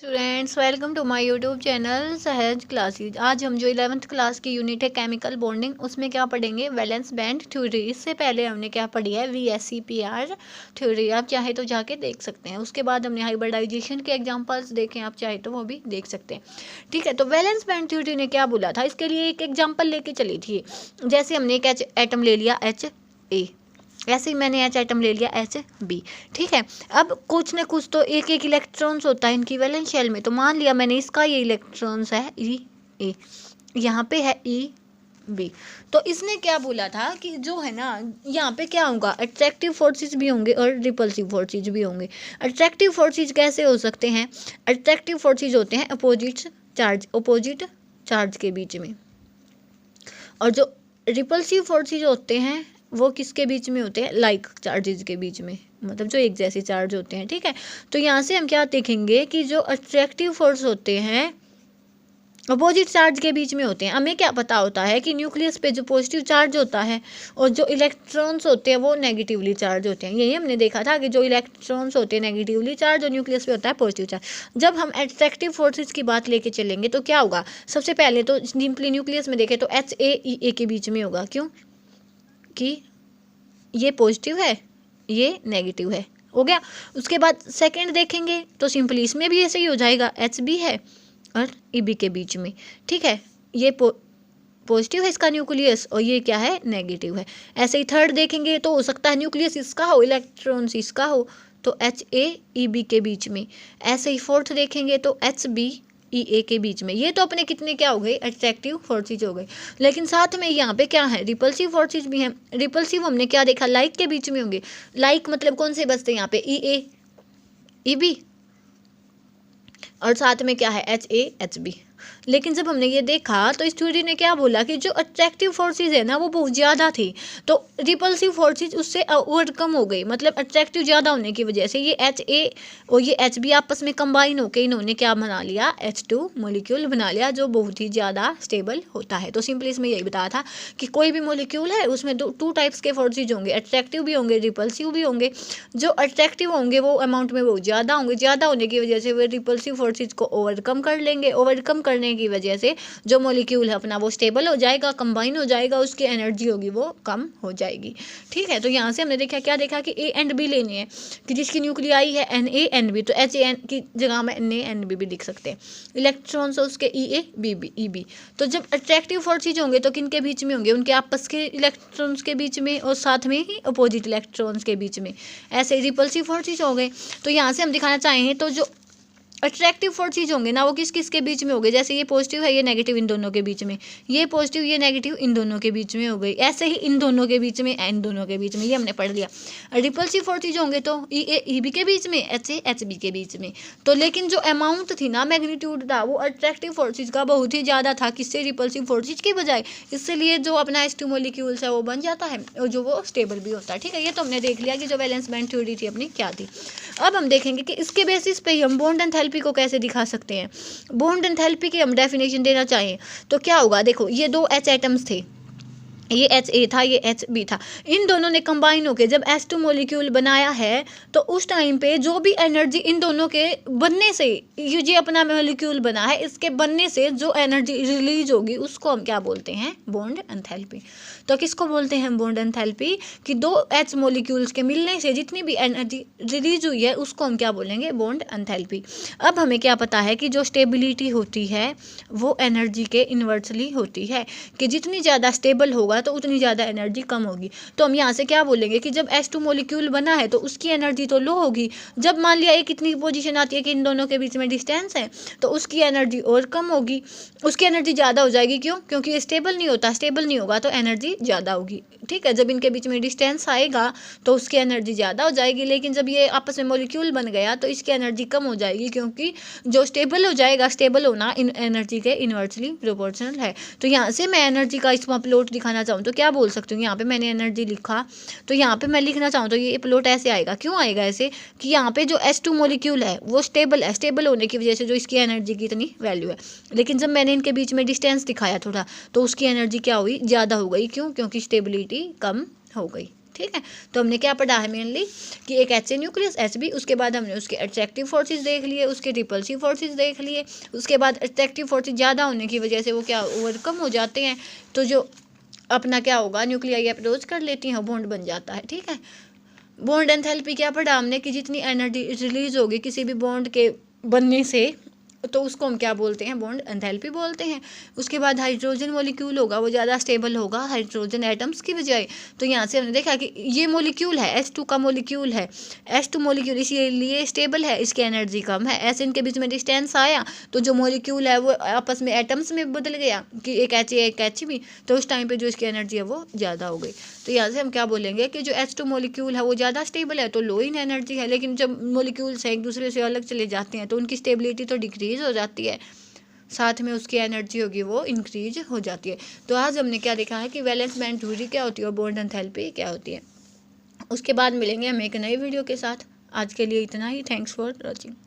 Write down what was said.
Students welcome to my YouTube channel Sahaj classes. आज हम जो 11th क्लास की यूनिट है केमिकल बॉन्डिंग, उसमें क्या पढ़ेंगे, वैलेंस बैंड थ्योरी। इससे पहले हमने क्या पढ़ी है, VSEPR थ्योरी। आप चाहे तो जाके देख सकते हैं। उसके बाद हमने हाइब्रिडाइजेशन के एग्जांपल्स देखे, आप चाहे तो वो भी देख सकते हैं। ठीक है, तो वैलेंस बैंड थ्योरी ने क्या बोला था, इसके लिए एक एग्जाम्पल लेके चली थी। जैसे हमने एक एटम ले लिया HA, ऐसे ही मैंने एच एटम ले लिया HB। ठीक है, अब कुछ न कुछ तो एक एक इलेक्ट्रॉन्स होता है इनकी वैलेंस शेल में। तो मान लिया मैंने इसका ये इलेक्ट्रॉन्स है E, यहाँ पे है EB। तो इसने क्या बोला था कि जो है ना, यहाँ पे क्या होगा, अट्रैक्टिव फोर्सेस भी होंगे और रिपल्सिव फोर्सेस भी होंगे। अट्रैक्टिव फोर्सेस कैसे हो सकते हैं, अट्रैक्टिव फोर्सेस होते हैं अपोजिट चार्ज के बीच में, और जो रिपल्सिव फोर्सेस होते हैं वो किसके बीच में होते हैं, लाइक चार्जेस के बीच में, मतलब जो एक जैसे चार्ज होते हैं। ठीक है, तो यहाँ से हम क्या देखेंगे कि जो अट्रैक्टिव फोर्स होते हैं अपोजिट चार्ज के बीच में होते हैं। हमें क्या पता होता है कि न्यूक्लियस पे जो पॉजिटिव चार्ज होता है और जो इलेक्ट्रॉन्स होते हैं वो नेगेटिवली चार्ज होते हैं। यही हमने देखा था कि जो इलेक्ट्रॉन्स होते हैं नेगेटिवली चार्ज और न्यूक्लियस पे होता है पॉजिटिव चार्ज। जब हम अट्रैक्टिव फोर्सेस की बात लेके चलेंगे तो क्या होगा, सबसे पहले तो सिंपली न्यूक्लियस में देखें तो HAEA के बीच में होगा। क्यों कि ये पॉजिटिव है, ये नेगेटिव है, हो गया। उसके बाद सेकंड देखेंगे तो सिंपली इसमें भी ऐसे ही हो जाएगा, HB है और EB के बीच में। ठीक है, ये पॉजिटिव है इसका न्यूक्लियस और ये क्या है, नेगेटिव है। ऐसे ही थर्ड देखेंगे तो हो सकता है न्यूक्लियस इसका हो, इलेक्ट्रॉन्स इसका हो, तो HAEB के बीच में। ऐसे ही फोर्थ देखेंगे तो HBEA के बीच में। ये तो अपने कितने क्या हो गए, अट्रैक्टिव फोर्सेज हो गए। लेकिन साथ में यहाँ पे क्या है, रिपल्सिव फोर्सेज भी हैं। रिपल्सिव हमने क्या देखा, लाइक के बीच में होंगे। लाइक मतलब कौन से बचते हैं यहाँ पे, EA EB, और साथ में क्या है, HAHB। लेकिन जब हमने ये देखा तो इस थ्योरी ने क्या बोला कि जो अट्रैक्टिव फोर्सेस है ना वो बहुत ज़्यादा थी, तो रिपल्सिव फोर्सेस उससे ओवरकम हो गई। मतलब अट्रैक्टिव ज़्यादा होने की वजह से ये HA और ये HB आपस में कंबाइन होकर इन्होंने क्या बना लिया, H2 मोलिक्यूल बना लिया, जो बहुत ही ज़्यादा स्टेबल होता है। तो सिंपली इसमें यही बताया था कि कोई भी मोलिक्यूल है उसमें टू टाइप्स के फोर्सेज होंगे, अट्रैक्टिव भी होंगे, रिपल्सिव भी होंगे। जो अट्रैक्टिव होंगे वो अमाउंट में बहुत ज़्यादा होंगे, ज़्यादा होने की वजह से वो रिपल्सिव फोर्सेज को ओवरकम कर लेंगे। ओवरकम करने की वजह से जो मॉलिक्यूल है अपना वो स्टेबल हो जाएगा, कंबाइन हो जाएगा, उसकी एनर्जी होगी वो कम हो जाएगी। ठीक है, तो यहाँ से हमने देखा, क्या देखा कि A एंड B लेनी है, कि जिसकी न्यूक्लियाई है NANB, तो HAN की जगह में NANB भी लिख सकते हैं। इलेक्ट्रॉन्स उसके EABB। तो जब अट्रैक्टिव फोर्सेज होंगे तो किन के बीच में होंगे, उनके आपस के इलेक्ट्रॉन्स के बीच में और साथ में ही अपोजिट इलेक्ट्रॉन्स के बीच में। ऐसे रिपल्सिव फोर्सेज हो गए। तो यहाँ से हम दिखाना चाहेंगे तो जो अट्रैक्टिव फोर्सेज होंगे ना वो किस किस के बीच में हो गए, जैसे ये पॉजिटिव है ये नेगेटिव, इन दोनों के बीच में, ये पॉजिटिव ये नेगेटिव, इन दोनों के बीच में हो गई। ऐसे ही इन दोनों के बीच में, इन दोनों के बीच में, ये हमने पढ़ लिया। रिपल्सिव फोर्सेज होंगे तो EAEB के बीच में, HAHB के बीच में। तो लेकिन जो अमाउंट थी ना, मैग्नीट्यूड था, वो अट्रैक्टिव फोर्सेज का बहुत ही ज़्यादा था, किससे, रिपल्सिव फोर्सेज की बजाय। इसलिए जो अपना H2 मोलिक्यूल्स है वो बन जाता है और जो वो स्टेबल भी होता है। ठीक है, ये तो हमने देख लिया कि जो वैलेंस बैंड थ्योरी थी अपनी क्या थी। अब हम देखेंगे कि इसके बेसिस पे ही हम बॉन्ड एंथैल्पी को कैसे दिखा सकते हैं। बॉन्ड एंथैल्पी की हम डेफिनेशन देना चाहें तो क्या होगा, देखो ये दो H एटम्स थे, ये HA था ये HB था, इन दोनों ने कंबाइन होकर जब H2 मोलिक्यूल बनाया है तो उस टाइम पे जो भी एनर्जी इन दोनों के बनने से, ये जो अपना मोलिक्यूल बना है इसके बनने से जो एनर्जी रिलीज होगी उसको हम क्या बोलते हैं, बॉन्ड एंथैल्पी। तो किसको बोलते हैं बॉन्ड एंथैल्पी, कि दो H मोलिक्यूल्स के मिलने से जितनी भी एनर्जी रिलीज हुई है उसको हम क्या बोलेंगे, बॉन्ड एंथैल्पी। अब हमें क्या पता है कि जो स्टेबिलिटी होती है वो एनर्जी के इन्वर्सली होती है, कि जितनी ज़्यादा स्टेबल होगा तो उतनी ज़्यादा एनर्जी कम होगी। तो हम यहाँ से क्या बोलेंगे कि जब H2 मोलिक्यूल बना है तो उसकी एनर्जी तो लो होगी। जब मान लिया एक इतनी पोजीशन आती है कि इन दोनों के बीच में डिस्टेंस है तो उसकी एनर्जी और कम होगी, उसकी एनर्जी ज़्यादा हो जाएगी। क्यों, क्योंकि ये स्टेबल नहीं होता, स्टेबल नहीं होगा तो एनर्जी ज़्यादा होगी। ठीक है, जब इनके बीच में डिस्टेंस आएगा तो उसकी एनर्जी ज़्यादा हो जाएगी। लेकिन जब ये आपस में मोलिक्यूल बन गया तो इसकी एनर्जी कम हो जाएगी, क्योंकि जो स्टेबल हो जाएगा, स्टेबल होना इन एनर्जी के इन्वर्सली प्रोपोर्शनल है। तो यहाँ से मैं एनर्जी का इसमें प्लॉट दिखाना चाहूँ तो क्या बोल सकती हूँ, यहाँ पे मैंने एनर्जी लिखा तो यहाँ पे मैं लिखना चाहूँ तो ये प्लॉट ऐसे आएगा। क्यों आएगा ऐसे, कि यहाँ पे जो H2 मोलिक्यूल है वो स्टेबल है, स्टेबल होने की वजह से जो इसकी एनर्जी की इतनी वैल्यू है। लेकिन जब मैंने इनके बीच में डिस्टेंस दिखाया थोड़ा तो उसकी एनर्जी क्या हुई, ज़्यादा हो गई। क्यों, क्योंकि स्टेबिलिटी कम हो गई। ठीक है। तो हमने क्या पढ़ा है मेनली कि एक HA न्यूक्लियस Hb, उसके बाद हमने उसके अट्रैक्टिव फोर्सेस देख लिए, उसके रिपल्सिव फोर्सेस देख लिए, उसके बाद अट्रैक्टिव फोर्सेस ज़्यादा होने की वजह से वो क्या ओवरकम हो जाते हैं, तो जो अपना क्या होगा न्यूक्लियाई अप्रोच कर लेती हैं, बॉन्ड बन जाता है। ठीक है। बॉन्ड एंथैल्पी क्या पढ़ा हमने कि जितनी एनर्जी रिलीज होगी किसी भी बॉन्ड के बनने से, तो उसको हम क्या बोलते हैं, बॉन्ड एंथैल्पी बोलते हैं। उसके बाद हाइड्रोजन मॉलिक्यूल होगा वो ज़्यादा स्टेबल होगा हाइड्रोजन एटम्स की बजाय। तो यहाँ से हमने देखा कि ये मॉलिक्यूल है, H2 का मॉलिक्यूल है, H2 मॉलिक्यूल इसीलिए स्टेबल है, इसकी एनर्जी कम है। ऐसे इनके बीच में डिस्टेंस आया तो जो मॉलिक्यूल है वो आपस में एटम्स में बदल गया कि एक HA एक Hb, तो उस टाइम पर जो इसकी एनर्जी है वो ज़्यादा हो गई। तो यहाँ से हम क्या बोलेंगे कि जो H2 मॉलिक्यूल है वो ज़्यादा स्टेबल है तो लो इन एनर्जी है, लेकिन जब मॉलिक्यूल्स एक दूसरे से अलग चले जाते हैं तो उनकी स्टेबिलिटी तो डिक्रीज हो जाती है, साथ में उसकी एनर्जी होगी वो इंक्रीज हो जाती है। तो आज हमने क्या देखा है कि वैलेंस बैंड थ्योरी क्या होती है और बॉन्ड एंथैल्पी क्या होती है। उसके बाद मिलेंगे हम एक नई वीडियो के साथ। आज के लिए इतना ही। Thanks for watching.